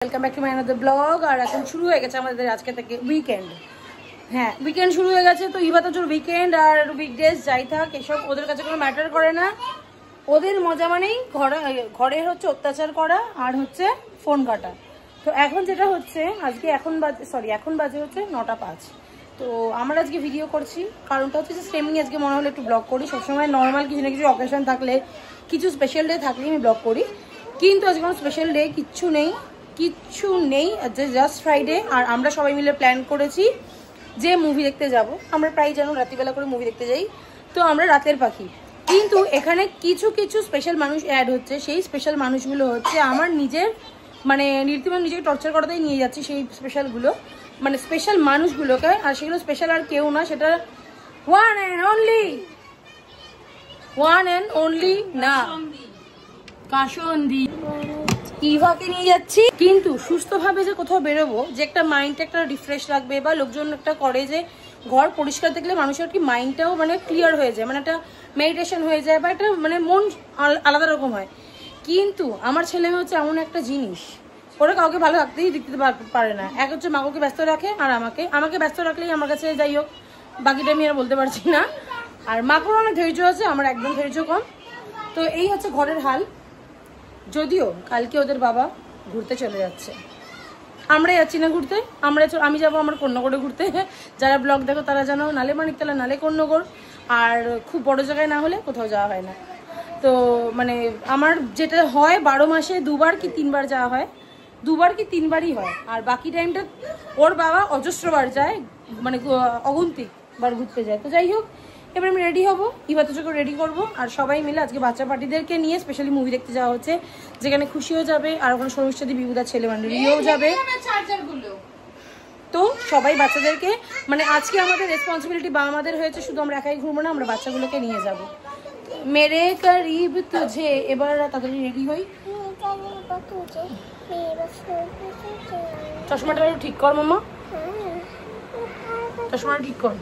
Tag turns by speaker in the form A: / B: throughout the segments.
A: Welcome back to my another blog. আর এখন শুরু হয়ে গেছে আমাদের আজকে থেকে উইকেন্ড। হ্যাঁ, উইকেন্ড শুরু হয়ে গেছে। তো ইভা তো উইকেন্ড আর উইকডেজ যাই থাক, এসব ওদের কাছে কোনো ম্যাটার করে না। ওদের মজা মানেই ঘরে হচ্ছে অত্যাচার করা আর হচ্ছে ফোন কাটা। তো এখন যেটা হচ্ছে আজকে এখন বাজে হচ্ছে 9:05। তো আমরা আজকে ভিডিও করছি, কারণটা হচ্ছে যে সেমিং আজকে মনে হলো একটু ব্লগ করি। সবসময় নর্মাল কিছু না কিছু অকেশন থাকলে, কিছু স্পেশাল ডে থাকলে আমি ব্লগ করি, কিন্তু আজকে কোনো স্পেশাল ডে কিচ্ছু নেই, জাস্ট ফ্রাইডে। আর আমরা সবাই মিলে প্ল্যান করেছি যে মুভি দেখতে যাব। আমরা প্রায় যেন রাত্রিবেলা করে মুভি দেখতে যাই, তো আমরা রাতের পাখি। কিন্তু এখানে কিছু স্পেশাল মানুষ অ্যাড হচ্ছে। সেই স্পেশাল মানুষগুলো হচ্ছে আমার নিজের মানে রীতিমতো নিজেকে টর্চার করাতেই নিয়ে যাচ্ছি সেই স্পেশালগুলো, মানে স্পেশাল মানুষগুলোকে। আর সেগুলো স্পেশাল আর কেউ না, সেটা ওয়ান অ্যান্ড অনলি না, কাশন্দি ইভাকে নিয়ে যাচ্ছি। কিন্তু সুস্থভাবে যে কোথাও বেরোবো, যে একটা মাইন্ডটা একটা রিফ্রেশ লাগবে, বা লোকজন একটা করে যে ঘর পরিষ্কার দেখলে মানুষের কি মাইন্ডটাও মানে ক্লিয়ার হয়ে যায়, মানে একটা মেডিটেশন হয়ে যায়, বা একটা মানে মন আলাদা রকম হয়। কিন্তু আমার ছেলে মেয়ে হচ্ছে এমন একটা জিনিস, ওরা কাউকে ভালো থাকতেই দেখতে পারে না। এক হচ্ছে মাকে ব্যস্ত রাখে, আর আমাকে ব্যস্ত রাখলেই আমার কাছে যাই হোক, বাকিটা আমি আর বলতে পারছি না। আর মাকের অনেক ধৈর্য আছে, আমার একদম ধৈর্য কম। তো এই হচ্ছে ঘরের হাল। যদিও কালকে ওদের বাবা ঘুরতে চলে যাচ্ছে, আমরা যাচ্ছি না ঘুরতে। আমি যাবো আমার কন্যাগড়ে ঘুরতে। যারা ব্লগ দেখো তারা জানো, নালে মানিকতলা নালে কন্যাগড়। আর খুব বড় জায়গায় না হলে কোথাও যাওয়া হয় না। তো মানে আমার যেটা হয় 12 মাসে 2বার কি 3বার যাওয়া হয়, 2বার কি 3বারই হয়। আর বাকি টাইমটা ওর বাবা অজস্রবার যায়, মানে অগুন্তিক বার ঘুরতে যায়। তো যাই হোক, এবার আমি রেডি হবো, ইভাতোকে রেডি করবো, আর সবাই মিলে আজকে বাচ্চা পার্টিদেরকে নিয়ে স্পেশালি মুভি দেখতে যাওয়া হচ্ছে, যেখানে খুশিও যাবে, আর ওখানে শর্মিষ্ঠাদি বিবুদার ছেলে মানে রিও যাবে। তো সবাই বাচ্চাদেরকে মানে আজকে আমাদের রেসপন্সিবিলিটি বা আমাদের হয়েছে, শুধু আমরা একাই ঘুরবো না, আমরা বাচ্চাগুলোকে নিয়ে যাবো। মেরে করিব তুঝে। এবার তাড়াতাড়ি রেডি হই। চশমাটা ঠিক কর মামা, চশমাটা ঠিক কর।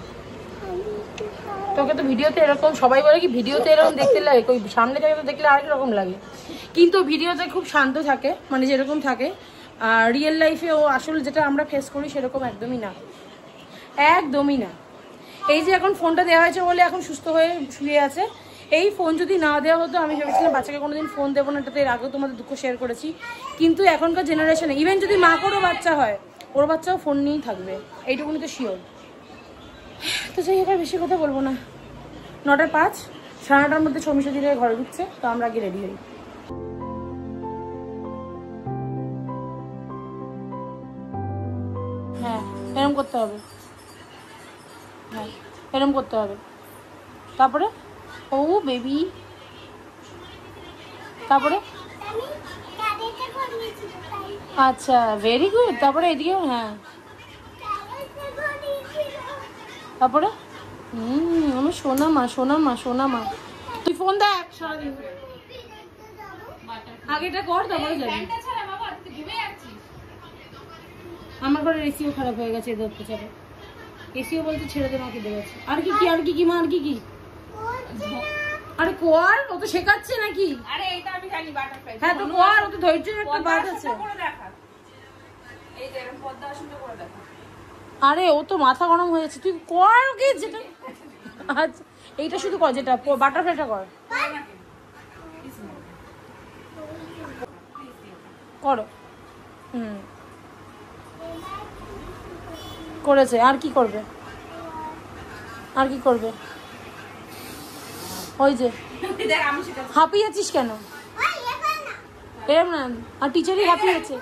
A: তোকে তো ভিডিওতে এরকম সবাই বলে কি ভিডিওতে এরকম দেখতে লাগে, ওই সামনে থেকে তো দেখলে আরেক রকম লাগে, কিন্তু ভিডিওতে খুব শান্ত থাকে, মানে যেরকম থাকে। আর রিয়েল লাইফে ও আসলে যেটা আমরা ফেস করি সেরকম একদমই না। এই যে এখন ফোনটা দেওয়া হয়েছে বলে এখন সুস্থ হয়ে শুয়ে আছে। এই ফোন যদি না দেওয়া হতো, আমি ভেবেছিলাম বাচ্চাকে কোনোদিন ফোন দেবো না, এটাতে এর আগেও তোমাদের দুঃখ শেয়ার করেছি। কিন্তু এখনকার জেনারেশনে ইভেন যদি মা করো বাচ্চা হয়, ওর বাচ্চাও ফোন নিয়েই থাকবে, এইটুকুনি তো শিওর। তো যাই হোক, বেশি কথা বলবো না। 9:05, 9:30 মধ্যে শর্মিষ্ঠা দিলে ঘরে ঢুকছে, তো আমরা আগে রেডি হই। হ্যাঁ, এরম করতে হবে। হ্যাঁ, এরম করতে হবে। তারপরে ও বেবি, তারপরে আচ্ছা ভেরি গুড। তারপরে এদিকেও হ্যাঁ, তারপরে আমার সোনা মা তুই ফোন দেখ সারাদিন, আগেটা কর তারপরে যাবি। আমার ঘরের এসিও খারাপ হয়ে গেছে এদের অত্যাচারে। এসিও বলতে ছেড়ে দে, মাকে দেওয়া আছে। আর কি মা, আর কি আরে কর, ও তো শেখাচ্ছে নাকি? আরে এটা আমি জানি বাটারফ্লাই। হ্যাঁ তো কর, ও তো ধৈর্যের একটা বাদ আছে। এই যে এরকম পর্দা আসলে করে দেখা। আরে ও তো মাথা গরম হয়ে যাচ্ছে, তুই কর ওকে যেটা। আচ্ছা এইটা শুধু কর, যেটা বাটারফ্লাইটা কর, করো। করেছে। আর কি করবে? ওই যে হাঁপিয়েছিস কেন? এরম না, আর টিচারই হাঁপিয়েছে।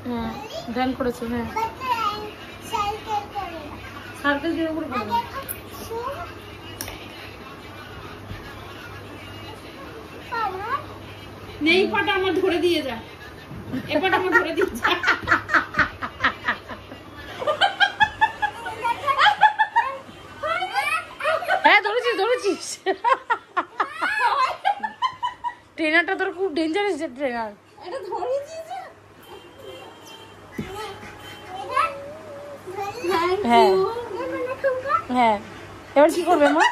A: হ্যাঁ ধ্যান করেছে। হ্যাঁ সার্কেল দিয়ে উপরে করবে। নেই পাটা আমার ধরে দিয়ে যা, এপাটা আমার ধরে দিয়ে যা। হ্যাঁ ধরেছিস। ট্রেনারটা তোর খুব ডেঞ্জারাস ট্রেনার। এটা ধরেছিস? হ্যাঁ হ্যাঁ, এবার কি করবে মা?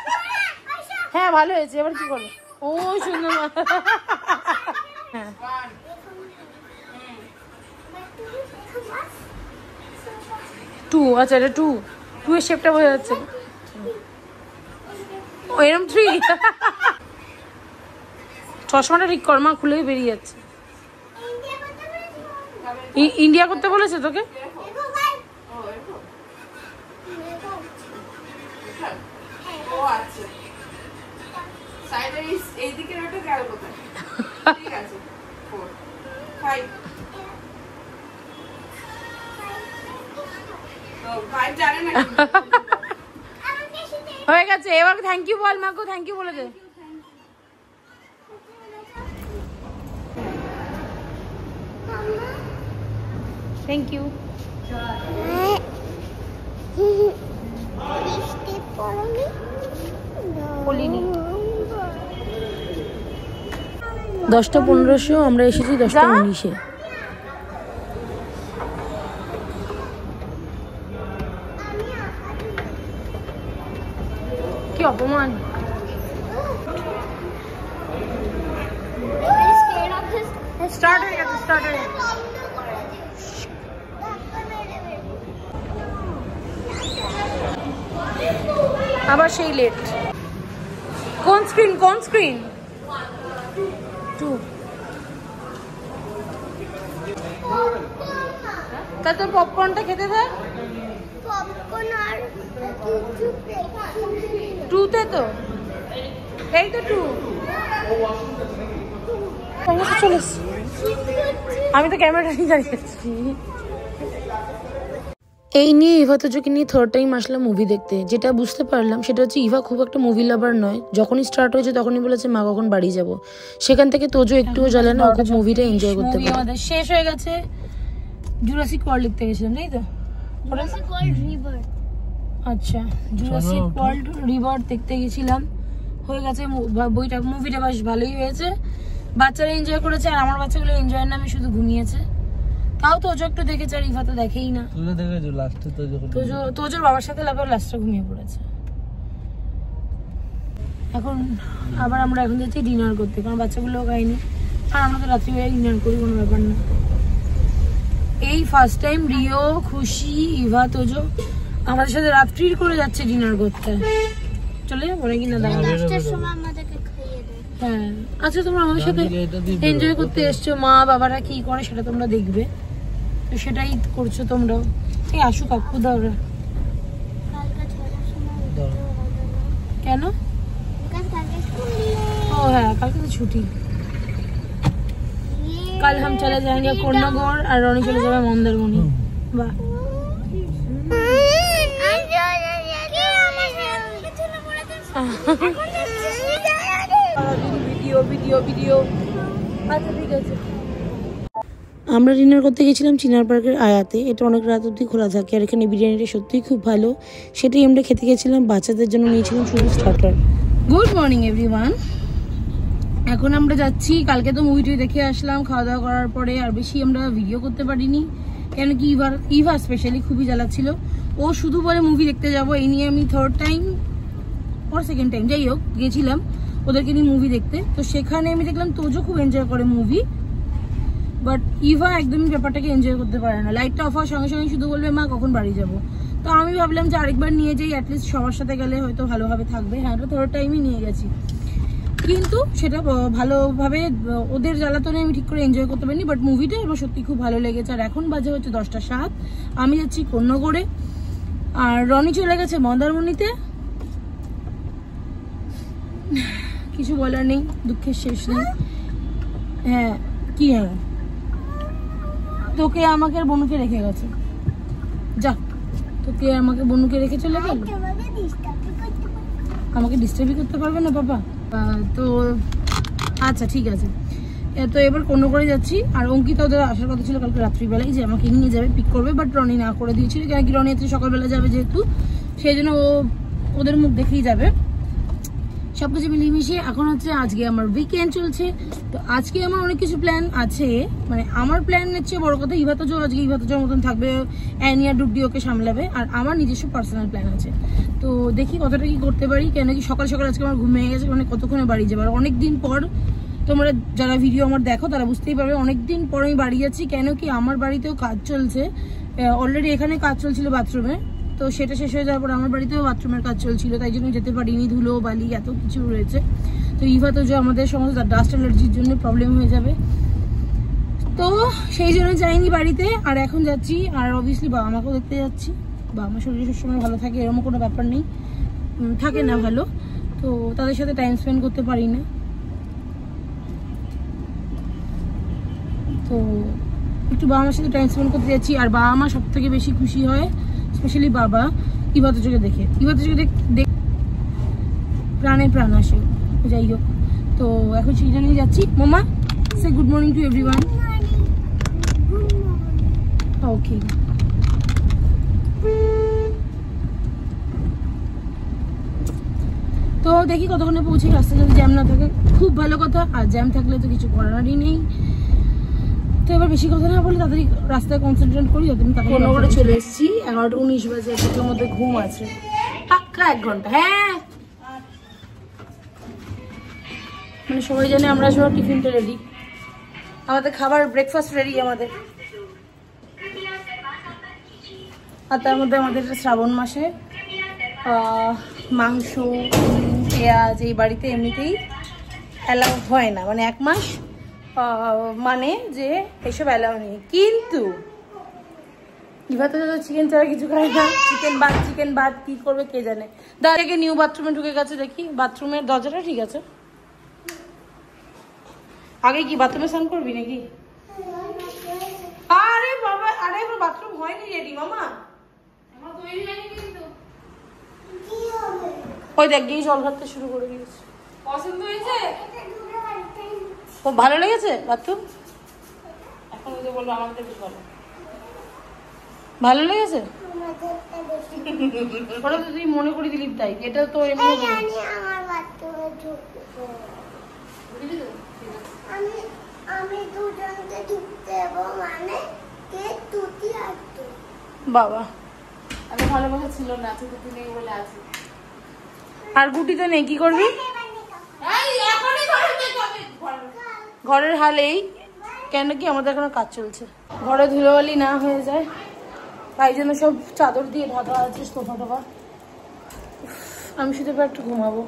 A: হ্যাঁ ভালো হয়েছে, এবার কি করবে? ও সুন্দর। টু, আচ্ছা এটা টু, টু এর শেপটা বোঝা যাচ্ছে। ও এরম 3। চশমাটা ঠিক কর মা, খুলেই বেরিয়ে যাচ্ছে। ইন্ডিয়া করতে বলেছে তোকে? হয়ে গেছে, এবার থ্যাংক ইউ বল মাকে, থ্যাংক ইউ বলে দে। Thank you. বলিনি। 10:15 আমরা এসেছি 10:19। কি অপমান। স্টার্ট হয়ে গেছে, স্টার্ট হয়ে গেছে। আবার সেই লেট। কোন স্ক্রিন, কোন স্ক্রিন? 2। তা তোর পপকর্নটা খেতে থাক। পপকর্ন আর টুতে তো, এই তো 2। আমি তো ক্যামেরাটা নিয়ে দাঁড়িয়ে আছি। এই নিয়ে ইভা তোজোকে নিয়ে থার্ড টাইম আসলাম মুভি দেখতে। যেটা বুঝতে পারলাম সেটা হচ্ছে ইভা খুব একটা মুভি লাভার নয়। যখনই স্টার্ট হয়েছে তখনই বলেছে মা কখন বাড়ি যাব। সেখান থেকে তোজো একটুও জ্বালে না, ওকে মুভিটা এনজয় করতে পারে। আমাদের শেষ হয়ে গেছে। জুরাসিক ওয়ার্ল্ড দেখতে গেছিলাম তাই তো? Jurassic world rebirth. আচ্ছা, জুরাসিক ওয়ার্ল্ড রিবার্থ দেখতে গেছিলাম। হয়ে গেছে বইটা, মুভিটা বেশ ভালোই হয়েছে। বাচ্চারা এনজয় করেছে, আর আমার বাচ্চাগুলো এনজয় না, আমি শুধু ঘুমিয়েছে। তাও তোজো একটু দেখেছে, আর ইভা তো দেখেই না। তোজোর বাবার সাথে লাস্টে ঘুমিয়ে পড়েছে। এখন আবার আমরা এখন যাচ্ছি ডিনার করতে, কারণ বাচ্চাগুলো খাইনি, আর আমরা তো রাত্রিবেলায় ডিনার করি, কোনো ব্যাপার না। এই ফার্স্ট টাইম রিও, খুশি, ইভা, তোজো আমাদের সাথে রাত্রির করে যাচ্ছে ডিনার করতে। চলে যাবো নাকি না? হ্যাঁ আচ্ছা, তোমরা আমাদের সাথে এনজয় করতে এসছো, মা বাবারা কি করে সেটা তোমরা দেখবে, তো সেটাই করছো তোমরাও। এই আসুক কাকু দাওরা। কেন? ও হ্যাঁ, কালকে তো ছুটি। কাল हम चले जाएंगे कोन्नगोर, और रनी चले जाए मंदारमणि। বাহ, ভিডিও ভিডিও ভিডিও। আচ্ছা ঠিক আছে। আমরা ডিনার করতে গেছিলাম চিনার পার্কের আয়াতে। এটা অনেক রাত অবধি খোলা থাকে, আর এখানে বিরিয়ানিটা সত্যিই খুব ভালো। সেটাই আমরা খেতে গেছিলাম। বাচ্চাদের জন্য নিয়েছিলাম শুধু স্টার্টার। Good morning everyone. এখন আমরা যাচ্ছি, কালকে তো মুভিটি দেখে আসলাম খাওয়া দাওয়া করার পরে, আর বেশি আমরা ভিডিও করতে পারিনি, কেন কি ইভা স্পেশালি খুবই জ্বালাচ্ছিল। ও শুধু বলে মুভি দেখতে যাবো, এই নিয়ে আমি থার্ড টাইম ওর সেকেন্ড টাইম যাই হোক গেছিলাম ওদেরকে নিয়ে মুভি দেখতে। তো সেখানে আমি দেখলাম তোজো খুব এনজয় করে মুভি, বাট ইভা একদমই ব্যাপারটাকে এনজয় করতে পারে না। লাইটটা অফ হওয়ার সঙ্গে সঙ্গে শুধু বলবে মা কখন বাড়ি যাবো। তো আমি ভাবলাম যে আরেকবার নিয়ে যাই, অ্যাটলিস্ট সবার সাথে গেলে হয়তো ভালোভাবে থাকবে। হ্যাঁ, এটা থার্ড টাইমই নিয়ে গেছি, কিন্তু সেটা ভালোভাবে ওদের জ্বালাতনে আমি ঠিক করে এনজয় করতে পারিনি। বাট মুভিটা আমার সত্যি খুব ভালো লেগেছে। আর এখন বাজে হচ্ছে 10:07, আমি যাচ্ছি কোন্নগরে, আর রনি চলে গেছে মন্দারমণিতে। কিছু বলার নেই, দুঃখের শেষ নেই। হ্যাঁ কি, হ্যাঁ তোকে আমাকে আর বনুকে রেখে গেছে। যা, তোকে আমাকে বনুকে রেখে চলে গেল। আমাকে ডিস্টার্বই করতে পারবে না বাবা। তো আচ্ছা ঠিক আছে। তো এবার কোন্নগরে যাচ্ছি, আর অঙ্কিতা ওদের আসার কথা ছিল কালকে রাত্রিবেলায়, যে আমাকে নিয়ে যাবে, পিক করবে, বাট রনি না করে দিয়েছিল। কেন কি রনি আজকে সকালবেলা যাবে যেহেতু, সেই জন্য ও ওদের মুখ দেখেই যাবে। সবকিছু মিলিয়ে মিশিয়ে এখন হচ্ছে আজকে আমার উইকেন্ড চলছে। তো আজকে আমার অনেক কিছু প্ল্যান আছে, মানে আমার প্ল্যানের চেয়ে বড় কথা ইভা তোজো আজকে ইভা তোজোর মতন থাকবে, অ্যানিয়া ডুবডি ওকে সামলাবে, আর আমার নিজস্ব পার্সোনাল প্ল্যান আছে। তো তো দেখি কতটা কি করতে পারি, কেন কি সকাল সকাল আজকে আমার ঘুম ভেঙে গেছে, মানে কতক্ষণে বাড়ি যাবো। আর অনেকদিন পর তোমরা যারা ভিডিও আমার দেখো তারা বুঝতেই পারবে অনেকদিন পর আমি বাড়ি যাচ্ছি, কেন কি আমার বাড়িতেও কাজ চলছে অলরেডি। এখানে কাজ চলছিল বাথরুমে, তো সেটা শেষ হয়ে যাওয়ার পর আমার বাড়িতেও বাথরুমের কাজ চলছিল, তাই জন্য যেতে পারিনি। ধুলো বালি এত কিছু রয়েছে, তো ইভা তো যে আমাদের সমস্ত ডাস্ট অ্যালার্জির জন্য প্রবলেম হয়ে যাবে, তো সেই জন্য যাইনি বাড়িতে। আর এখন যাচ্ছি, আর অবভিয়াসলি বাবা মাকেও দেখতে যাচ্ছি। বাবা মা শরীর সবসময় ভালো থাকে এরকম কোনো ব্যাপার নেই, থাকে না ভালো, তো তাদের সাথে টাইম স্পেন্ড করতে পারি না। তো একটু বাবা মার সাথে টাইম স্পেন্ড করতে যাচ্ছি। আর বাবা মা সব থেকে বেশি খুশি হয়, স্পেশালি বাবা, ইভাতে চোখে দেখে। ইভাতে চোখে দেখ প্রাণে প্রাণ আসে। যাই হোক, তো এখন সেটা নিয়ে যাচ্ছি। মামা সে গুড মর্নিং টু এভরিওয়ান। ওকে, তো দেখি কতক্ষণে পৌঁছে। রাস্তা যদি জ্যাম না থাকে খুব ভালো কথা, আর জ্যাম থাকলে তো কিছু করারই নেই। তো এবার বেশি কথা না বলে তাড়াতাড়ি রাস্তায় কনসেন্ট্রেট করি, যাতে আমি তাড়াতাড়ি করে চলে এসেছি। 11:19 বাজে, একটার মধ্যে ঘুম আছে পাক্কা 1 ঘন্টা। হ্যাঁ, মানে সবাই জানে আমরা সব টিফিনটা রেডি, আমাদের খাবার ব্রেকফাস্ট রেডি আমাদের। আর তার মধ্যে আমাদের শ্রাবণ মাসে মাংস, পেঁয়াজ এই বাড়িতে এমনিতেই অ্যালাউ হয় না, মানে 1 মাস মানে যে এসব অ্যালাউ নেই। কিন্তু ইভা তো চিকেন ছাড়া কিছু খায় না, চিকেন বাদ কি করবে কে জানে। দাদাকে নিউ বাথরুমে ঢুকে গেছে, দেখি বাথরুমের দরজাটা ঠিক আছে। আগে কি বাথরুমে স্নান করবি নাকি? আরে বাবা, আরে আমার বাথরুম হয়নি রেডি মামা, ওই দেখ গিয়ে জল ঘাটতে শুরু করে দিয়েছে। পছন্দ হয়েছে? ও ভালো লেগেছে বাথরুম? এখন ওই যে বলবো আমাকে বেশ ভালো লেগেছে। ওটা তো তুই মনে করে দিলি তাই, এটা তো এমনি বাবা আমি ভালোবাসা ছিল না, ছুটি নেই বলে আছে। আর গুটি তো নেই, কি করবি? ঘরের হালেই, কেন কি আমাদের এখনো কাজ চলছে, ঘরে ধুলোবালি না হয়ে যায়, তাই জন্য সব চাদর দিয়ে ঢাকা আছে সোফা টোফা। আমি শুধু একটু ঘুমাবো,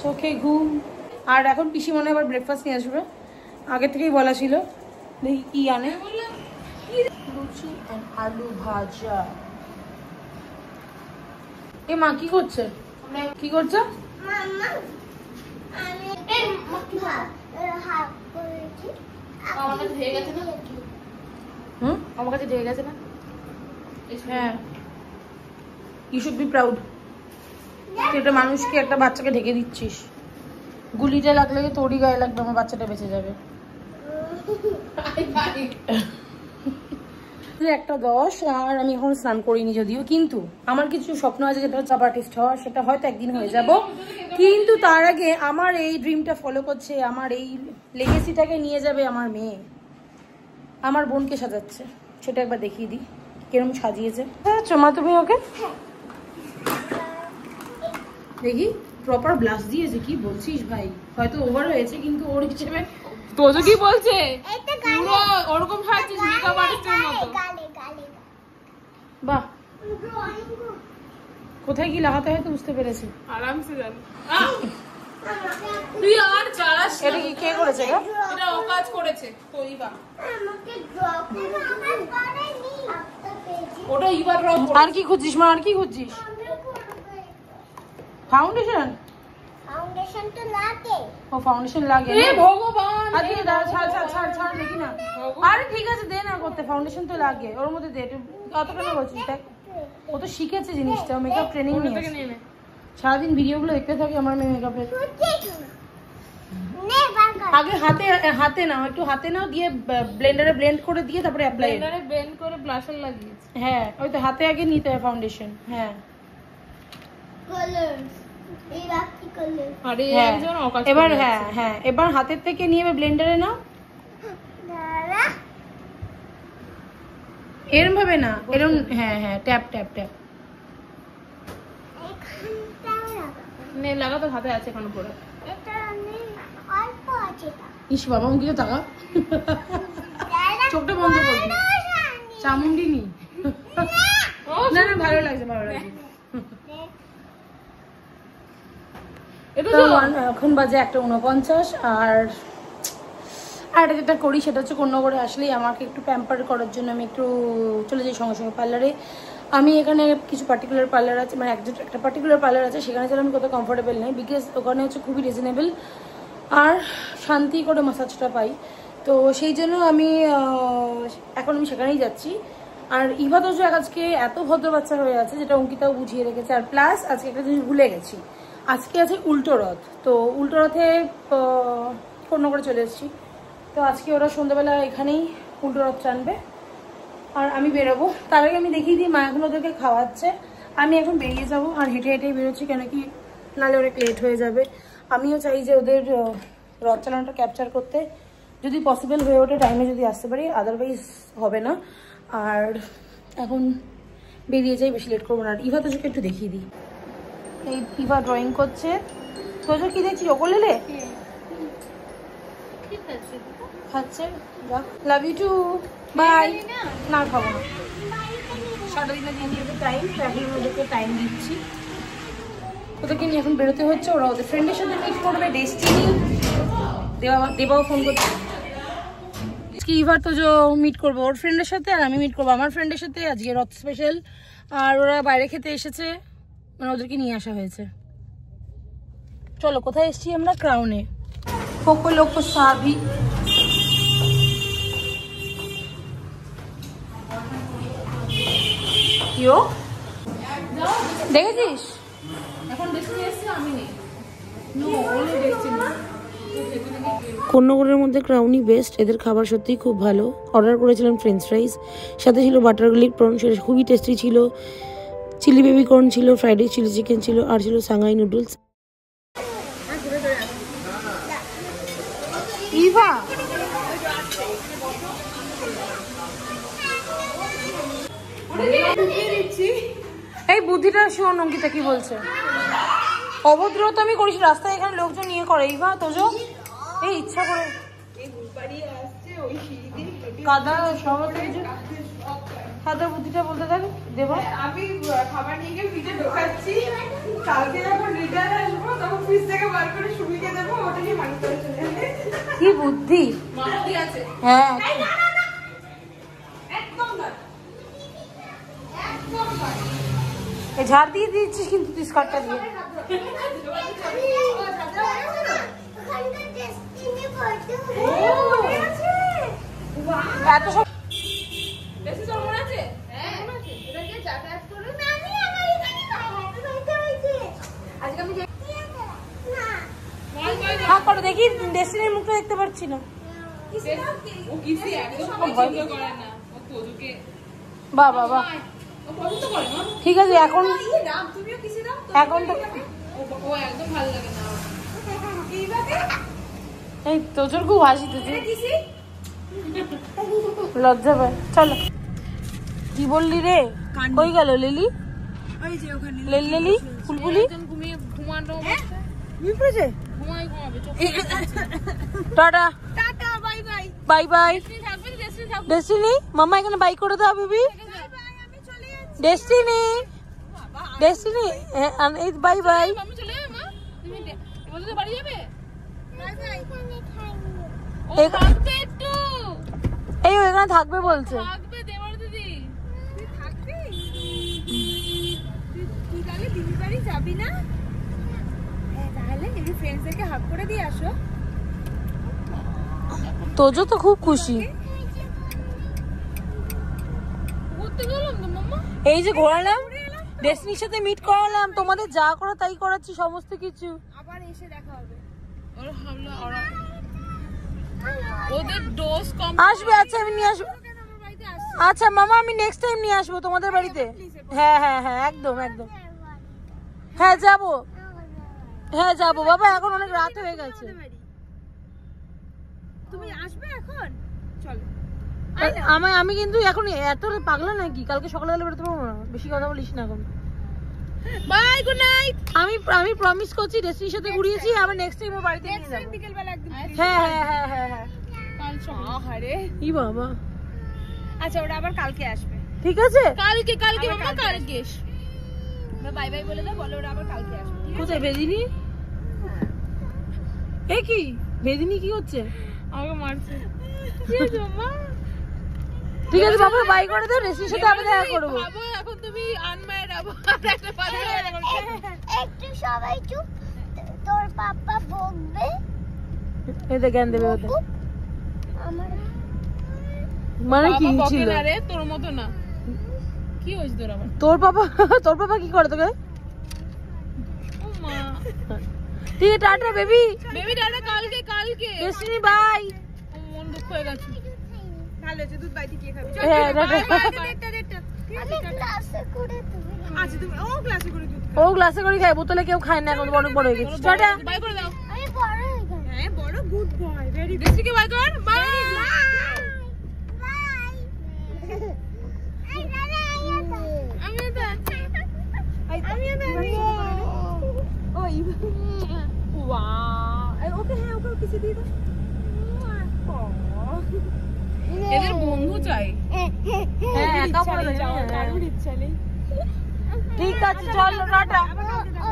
A: চোখে ঘুম। আর এখন পিসি মনে আবার ব্রেকফাস্ট নিয়ে আসবে, আগে থেকেই বলা ছিল, দেখি কি আনে। লুচি এন্ড আলু ভাজা। এ মা কি করছে? কি করছে? আমার কাছে ঢেকে গেছে না? হ্যাঁ, ইউ শুড বি প্রাউড। তুই একটা মানুষকে, একটা বাচ্চাকে ঢেকে দিচ্ছিস। গুলিটা লাগলে তোরই গায়ে লাগবে, আমার বাচ্চাটা বেঁচে যাবে। 1:10 আর আমি এখন স্নান করিনি যদিও, কিন্তু আমার কিছু স্বপ্ন আছে, যেটা হচ্ছে আর্টিস্ট হওয়া, সেটা হয়তো একদিন হয়ে যাব। কিন্তু তার আগে আমার এই ড্রিমটা ফলো করছে, আমার এই লেগেসিটাকে নিয়ে যাবে আমার মেয়ে। আমার বোনকে সাজাচ্ছে, সেটা একবার দেখিয়ে দিই কিরকম সাজিয়েছে। চমা তুমি ওকে দেখি, প্রপার ব্লাশ দিয়েছে। কি বলছিস ভাই, হয়তো ওভার হয়েছে, কিন্তু ওর হিসেবে
B: তোজো কি বলছে পুরো ওরকম সাজছিস মেকআপ আর্টিস্টের মতো।
A: বাহ, কোথায় কি লাগাতে হয় তো বুঝতে পেরেছি,
B: আরামসে জানি। তুই আর চালাস।
A: এটা কি কে করেছে?
B: এটা ও কাজ করেছে তোইবা, ওটা ইবার রং।
A: আর কি খুঁজছিস মা, আর কি খুঁজছিস? ফাউন্ডেশন?
C: ফাউন্ডেশন তো লাগে।
A: ও ফাউন্ডেশন লাগে।
B: এ ভগবান,
A: আজকে দাঁড়া, ছাড় দেখি না। আরে ঠিক আছে, দে না করতে, ফাউন্ডেশন তো লাগে, ওর মধ্যে দে। কতটা না বলছিস দেখ, ও তো শিখেছে জিনিসটা, মেকআপ ট্রেনিং নিয়ে সারাদিন ভিডিওগুলো দেখতে থাকে আমার মেয়ে মেকআপের। আগে হাতে নাও, একটু হাতে নাও, দিয়ে ব্লেন্ডারে ব্লেন্ড করে দিয়ে তারপরে অ্যাপ্লাই।
B: ব্লেন্ডারে ব্লেন্ড করে ব্লাশার লাগিয়েছে।
A: হ্যাঁ, ওই তো হাতে আগে নিতে হয় ফাউন্ডেশন। হ্যাঁ,
C: কালারস এই রাখি কালার।
B: আরে একজন ও কাজ।
A: এবার হ্যাঁ এবার হাতের থেকে নিয়ে ব্লেন্ডারে নাও।
C: দাঁড়া,
A: এরম ভাবে না, এরম, হ্যাঁ হ্যাঁ, ট্যাপ ট্যাপ ট্যাপ।
B: নে লাগা, তো হাতে আছে এখন পুরো।
A: ইস বাবা, মুখে তো টাকা, চোখটা বন্ধ করবি, চামুন্ডি নি। না না, ভালো লাগছে, ভালো লাগছে। এখন বাজে 1:49, আর একটা যেটা করি সেটা হচ্ছে কোন্নগরে আসলেই আমাকে একটু প্যাম্পার করার জন্য আমি একটু চলে যাই সঙ্গে সঙ্গে পার্লারে। আমি এখানে কিছু পার্টিকুলার পার্লার আছে, মানে একটা পার্টিকুলার পার্লার আছে, সেখানে চলে আমি কত কমফোর্টেবল নেই, বিকজ ওখানে হচ্ছে খুবই রিজনেবল আর শান্তি করে ম্যাসাজটা পাই। তো সেই জন্য আমি সেখানেই যাচ্ছি। আর ইভা তো আজকে এত ভদ্র বাচ্চা হয়ে আছে, যেটা অঙ্কিতাও বুঝিয়ে রেখেছে। আর প্লাস আজকে একটা জিনিস ভুলে গেছি, আজকে আছে উল্টো রথ। তো উল্টো রথে কোন্নগরে চলে এসেছি। তো আজকে ওরা সন্ধ্যাবেলা এখানেই উল্টো রথ টানবে, আর আমি বেরোবো। তার আগে আমি দেখিয়ে দিই, মা এখন ওদেরকে খাওয়াচ্ছে, আমি এখন বেরিয়ে যাবো। আর হেঁটে হেঁটেই বেরোচ্ছি, কেন কি নাহলে অনেক লেট হয়ে যাবে। আমিও চাই যে ওদের রথ চালানোটা ক্যাপচার করতে, যদি পসিবল হয়ে ওঠে টাইমে যদি আসতে পারি, আদারওয়াইজ হবে না। আর এখন বেরিয়ে যাই, বেশি লেট করবো না। আর ইভা তোকে একটু দেখিয়ে দিই, এই ইভা ড্রয়িং করছে। তোজো কি দেখছি, চকোলেলে খাচ্ছে। Love you too, bye. না খাবো না, সারাদিনে দিয়ে দিয়েছে টাইম, তো এখন ওদেরকে টাইম দিচ্ছি। ওদেরকে নিয়ে এখন বেরোতে হচ্ছে। ওরা ওদের ফ্রেন্ডের সাথে মিট করবে, ডেস্টিনি দেবাও ফোন করছে কি এবার তো মিট করবো ওর ফ্রেন্ডের সাথে, আর আমি মিট করবো আমার ফ্রেন্ডের সাথে। আজকে রথ স্পেশাল, আর ওরা বাইরে খেতে এসেছে, মানে ওদেরকে নিয়ে আসা হয়েছে। চলো, কোথায় এসেছি আমরা? ক্রাউনে। পোকো লোকো সাভি। কিও দেখেছিস?
B: এখন ডেস্টিনি এসছে, আমি নেই। No, only destiny.
D: কোন্নগরের মধ্যে ক্রাউনই বেস্ট, এদের খাবার সত্যিই খুব ভালো। অর্ডার করেছিলাম ফ্রেঞ্চ ফ্রাইস, সাথে ছিল বাটার গার্লিক প্রন, সেটা খুবই টেস্টি ছিল। চিলি বেবি কর্ন ছিল, ফ্রাইড রাইস, চিলি চিকেন ছিল, আর ছিল সাংহাই নুডলস।
A: ইভা এই বুদ্ধিটা শোন, অঙ্কিতা কি বলছে। অভদ্র তো আমি করিস, রাস্তায় এখানে লোকজন নিয়ে করে। ইভা তোজো এই ইচ্ছা করে কাদা সব কাদা বুদ্ধিটা বলতে থাক। দেবো
B: আমি খাবার নিয়ে গিয়ে ফ্রিজে ঢোকাচ্ছি, কালকে যখন রিটার্ন আসবো তখন ফ্রিজ থেকে বার করে সুমিকে দেবো, ওটা নিয়ে বাড়ি করে চলে যাবে।
A: কি বুদ্ধি!
B: মামুদি আছে।
A: হ্যাঁ, ঝাড় দিয়ে দিচ্ছিস কিন্তু তুই স্কার্টটা দিয়ে। এত সব
B: বেশি তোর মনে আছে? হ্যাঁ, মনে আছে। এটা দিয়ে যাতায়াত করো না।
C: আমি আমার এখানে বাইরে হয়েছে।
B: আজকে আমি
C: না
A: হ্যাঁ করো, দেখি ডেস্টিনির মুখটা দেখতে পাচ্ছি না।
B: ও কিসি একদম পছন্দ করে না, ও তোজুকে
A: বাহ বাহ বাহ,
B: ও পছন্দ করে না।
A: ঠিক আছে। এখন
B: দাম তুমিও কিসি দাও,
A: এখন তো
B: ও একদম ভালো লাগে না। এইভাবে
A: এই তোজোর খুব হাসি তুই,
B: কিসি
A: লজ্জা পায়। চলো, কি বললি রে? কই গেল লিলি?
B: ওই যে ওখানে
A: লিলি ফুলফুলি
B: ঘুমানো
A: বিপরেছে।
B: ঘুমাবে চোখ।
A: Tata
B: tata, bye bye.
A: Bye bye.
B: থাকবে ডেস্টিনি থাকবে।
A: ডেস্টিনি মামা এখানে বাই করে দাও বেবি।
B: আমি চলে যাচ্ছি।
A: ডেস্টিনি ডেস্টিনি এই বাই বাই।
B: আমি চলে যাবে মা, তুমি বলতে বাড়ি যাবে?
C: Bye bye. এখানে খাইনি।
B: ও থাকবে একটু,
A: এই এখানে থাকবে বলছে।
B: থাকবে দেবর দিদি। তুই থাকবি? তুই তাহলে দিদির বাড়ি যাবি না? তাহলে এমনি ফ্রেন্ডসদেরকে হাক করে দিয়ে আসো।
A: তোজো তো খুব খুশি।
B: ঘুরতে গেলাম তো মাম্মা।
A: এই যে ঘোরালাম, ডেস্টিনির সাথে মিট করালাম, তোমাদের যা করা তাই করাচ্ছি সমস্ত কিছু।
B: আবার এসে দেখা হবে। ওরা হামলা ওরা ওদের ডোজ কম
A: আসবে, আচ্ছা আমি নিয়ে আসবো।
B: কেন আমার বাড়িতে আসছে?
A: আচ্ছা মামা, আমি নেক্সট টাইম নিয়ে আসবো তোমাদের বাড়িতে। হ্যাঁ হ্যাঁ হ্যাঁ, একদম একদম। হ্যাঁ যাবো, হ্যাঁ যাবো বাবা, এখন অনেক রাত হয়ে গেছে।
B: তুমি আসবে এখন? চলো।
A: আমি কিন্তু এখন এত পাগলা নাকি, কালকে সকালবেলা বেরোতে পারবো না, বেশি কথা বলিস না এখন।
B: Bye, good night.
A: আমি প্রমিস করছি ডেস্টিনির সাথে ঘুরিয়েছি, আবার নেক্সট টাইম ও বাড়িতে নিয়ে যাবো।
B: বিকেল বেলা একদম।
A: হ্যাঁ
B: কাল সকাল। আরে
A: ই বাবা,
B: আচ্ছা ওরা আবার কালকে আসবে।
A: ঠিক আছে
B: কালকে মামা কালকে। বাই বাই বলে দাও, বলো ওরা আবার কালকে আসবে।
A: কোথায় বেদিনী? এ কি বেদিনী কি হচ্ছে?
B: আমাকে মারছে। কি জমা?
A: ঠিক আছে বাবা, বাই করে দাও, ডেস্টিনির সাথে আমি দেখা করবো।
B: বাবু এখন তুমি আনম্যারিড, আবার একটা বাচ্চা
C: একটু সবাই চুপ, তোর পাপা বকবে।
A: এতে জ্ঞান দেবে ওদের।
C: আমার
A: মানে কি
B: বাবা
A: ছিল?
B: বকে না রে, তোর মতো না। কি হইছে তোর আবার?
A: তোর পাপা কি করে তোকে?
B: ও মা,
A: ঠিক আছে, টাটা বেবি।
B: বেবি দাদা কালকে
A: ডেস্টিনি বাই।
B: মন দুঃখ হয়ে গেছে। ভালো আছে, দুধ বাইতে কে খাবে?
A: হ্যাঁ, টাটা।
C: আমি ক্লাসে করে তুমি
B: আচ্ছা তুমি ও ক্লাসে করে দুধ
A: ও গ্লাসে করে খায়, বোতলে কেউ খায় না, এখন অনেক বড় হয়ে গেছে। টাটা।
B: বাই করে দাও।
C: আমি বড় হয়ে গেছি।
B: হ্যাঁ বড়, গুড বয়, ভেরি গুড। কে বাই কর, বাই। আমিও তো আছি। আমিও তো আছি। ওই ওয়াও, ওকে হ্যাঁ, ওকে কিছু দিয়ে দাও। এদের বন্ধু চাই।
A: হ্যাঁ, একা পড়ে যাও।
B: কারোর ইচ্ছা নেই।
A: ঠিক আছে, চলো টাটা।
C: ও